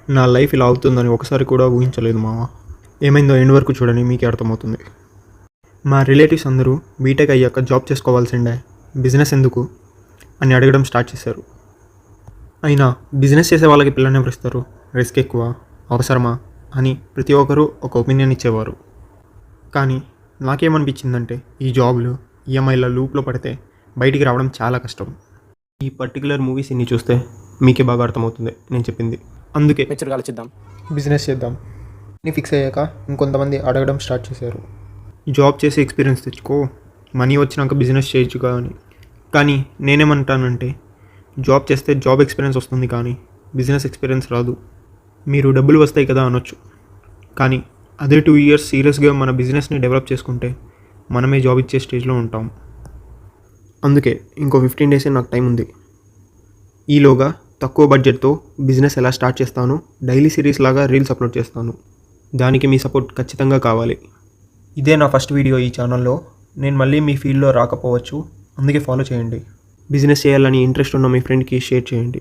నా లైఫ్ ఇలా అవుతుందని ఒకసారి కూడా ఊహించలేదు మామ. ఏమైందో ఎండ్ వరకు చూడని మీకే అర్థమవుతుంది. మా రిలేటివ్స్ అందరూ బీటెక్ అయ్యాక జాబ్ చేసుకోవాల్సిందే, బిజినెస్ ఎందుకు అని అడగడం స్టార్ట్ చేశారు. అయినా బిజినెస్ చేసే వాళ్ళకి పిల్లని ఎవరు ఇస్తారు, రిస్క్ ఎక్కువ, అవసరమా అని ప్రతి ఒక్కరూ ఒక ఒపీనియన్ ఇచ్చేవారు. కానీ నాకేమనిపించిందంటే ఈ జాబ్లు ఈఎంఐల లూప్లో పడితే బయటికి రావడం చాలా కష్టం. ఈ పర్టికులర్ మూవీస్ ఇన్ని చూస్తే మీకే బాగా అర్థమవుతుంది నేను చెప్పింది. అందుకే మెచ్యూర్గా ఆలోచిద్దాం, బిజినెస్ చేద్దాం అని ఫిక్స్ అయ్యాక ఇంకొంతమంది అడగడం స్టార్ట్ చేశారు. జాబ్ చేసి ఎక్స్పీరియన్స్ తెచ్చుకో, మనీ వచ్చినాక బిజినెస్ చేయొచ్చుగా అని. కానీ నేనేమంటానంటే జాబ్ చేస్తే జాబ్ ఎక్స్పీరియన్స్ వస్తుంది కానీ బిజినెస్ ఎక్స్పీరియన్స్ రాదు. మీరు డబ్బులు వస్తాయి కదా అనొచ్చు, కానీ అదే 2 years సీరియస్గా మన బిజినెస్ని డెవలప్ చేసుకుంటే మనమే జాబ్ ఇచ్చే స్టేజ్లో ఉంటాం. అందుకే ఇంకో 15 days నాకు టైం ఉంది. ఈలోగా తక్కువ బడ్జెట్తో బిజినెస్ ఎలా స్టార్ట్ చేస్తాను, డైలీ సిరీస్ లాగా రీల్స్ అప్లోడ్ చేస్తాను. దానికి మీ సపోర్ట్ ఖచ్చితంగా కావాలి. ఇదే నా ఫస్ట్ వీడియో ఈ ఛానల్లో. నేను మళ్ళీ మీ ఫీల్డ్లో రాకపోవచ్చు, అందుకే ఫాలో చేయండి. బిజినెస్ చేయాలని ఇంట్రెస్ట్ ఉన్న మీ ఫ్రెండ్కి షేర్ చేయండి.